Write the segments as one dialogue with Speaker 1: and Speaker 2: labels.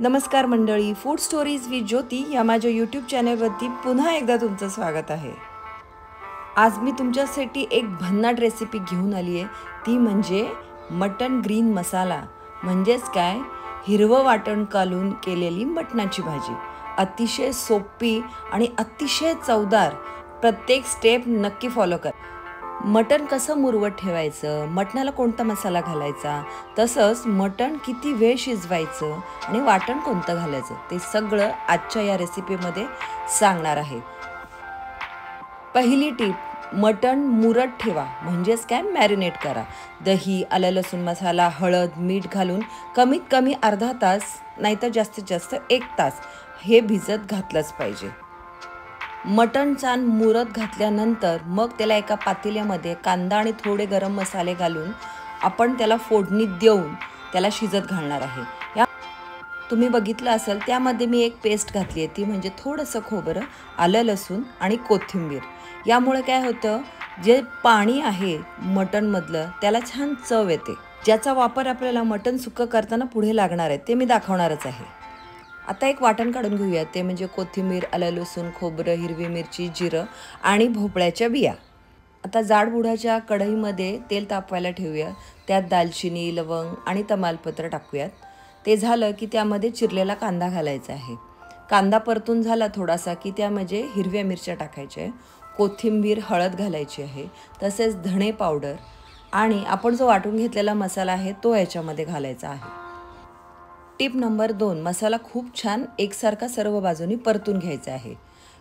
Speaker 1: नमस्कार मंडळी, food stories with ज्योती या माझ्या यूट्यूब चॅनलवरती पुन्हा एकदा तुमचं स्वागत आहे। आज मी तुमच्यासाठी एक भन्नाट रेसिपी घेऊन आली आहे, ती म्हणजे मटन ग्रीन मसाला, म्हणजेच काय हिरवं वाटण घालून केलेली मटणाची भाजी। अतिशय सोपी आणि अतिशय चवदार। प्रत्येक स्टेप नक्की फॉलो कर। मटण कसं मुरवत ठेवायचं, मटणाला कोणता मसाला घालायचा, तसंच मटण किती वेळ शिजवायचं आणि वाटण कोणतं घालायचं ते सगळं आजच्या या रेसिपीमध्ये सांगणार आहे। पहिली टिप, मटण मुरत ठेवा, म्हणजेच काय मॅरिनेट करा। दही, आलं लसूण मसाला, हळद, मीठ घालून कमीत कमी अर्धा तास नाहीतर जास्तीत जास्त 1 तास हे भिजत घातलंच पाहिजे। मटण छान मुरत घातल्यानंतर मग त्याला एका पातेल्यामध्ये कांदा आणि थोडे गरम मसाले घालून आपण त्याला फोडणी देऊन त्याला शिजत घालणार आहे। या तुम्ही बघितलं असेल त्यामध्ये मी एक पेस्ट घातली आहे, ती म्हणजे थोडंसं खोबरं, आलं लसूण आणि कोथिंबीर। यामुळे काय होतं, जे पाणी आहे मटणमधलं त्याला छान चव येते, ज्याचा वापर आपल्याला मटण सुक्कं करताना पुढे लागणार आहे, ते मी दाखवणारच आहे। आता एक वाटण काढून घेऊया, ते म्हणजे कोथिंबीर, आलं लसूण, खोबरं, हिरवी मिरची, जिरं आणि भोपळ्याच्या बिया। आता जाडबुडाच्या कढईमध्ये तेल तापवायला ठेवूया, त्यात दालचिनी, लवंग आणि तमालपत्र टाकूयात। ते झालं की त्यामध्ये चिरलेला कांदा घालायचा आहे। कांदा परतून झाला थोडासा की त्यामध्ये हिरव्या मिरच्या टाकायच्या आहे, कोथिंबीर, हळद घालायची आहे, तसेच धणे पावडर आणि आपण जो वाटून घेतलेला मसाला आहे तो याच्यामध्ये घालायचा आहे। टिप नंबर 2, मसाला खूप छान एकसारखा सर्व बाजूनी परतून घ्यायचा आहे।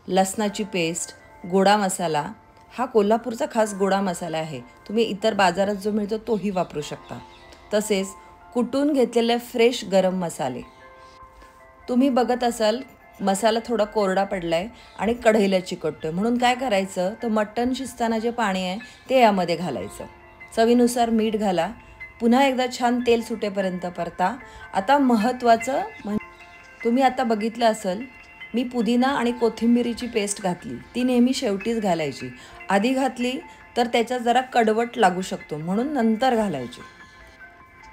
Speaker 1: लसणाची पेस्ट, गोडा मसाला, हा कोल्हापूरचा खास गोडा मसाला आहे, तुम्ही इतर बाजारात जो मिळतो तोही वापरू शकता। तसेच कुटून घेतलेले फ्रेश गरम मसाले। तुम्ही बघत असाल मसाला थोडा कोरडा पडलाय आणि कढईला चिकटतोय, म्हणून काय करायचं, तर मटण शिजताना जे पाणी आहे ते यामध्ये घालायचं। चवीनुसार मीठ घाला, पुन्हा एकदा छान तेल सुटेपर्यंत परता। आता महत्त्वाचं तुम्ही आता बघितलं असेल, मी पुदिना आणि कोथिंबीरीची पेस्ट घातली, ती नेहमी शेवटीच घालायची। आधी घातली तर त्याचा जरा कडवट लागू शकतो, म्हणून नंतर घालायची।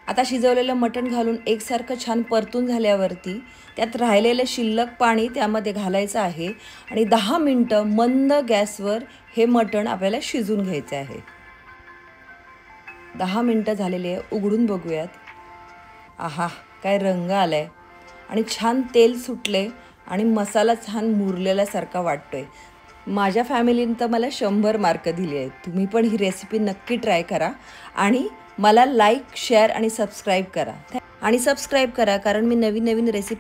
Speaker 1: आता शिजवलेलं मटण घालून एकसारखं छान परतून झाल्यावरती त्यात राहिलेलं शिल्लक पाणी त्यामध्ये घालायचं आहे आणि 10 मिनिटं मंद गॅसवर हे मटण आपल्याला शिजून घ्यायचं आहे। 10 मिनिटं झालेले आहे, उघडून बघूयात। आहा, काय रंग आलाय आणि छान तेल सुटले आणि मसाला छान मुरलेल्यासारखा वाटतोय। माझ्या फॅमिलीने तर मला 100 मार्क दिले आहेत। तुम्ही पण ही रेसिपी नक्की ट्राय करा आणि मला लाईक, शेअर आणि सबस्क्राईब करा, कारण मी नवीन नवीन रेसिपी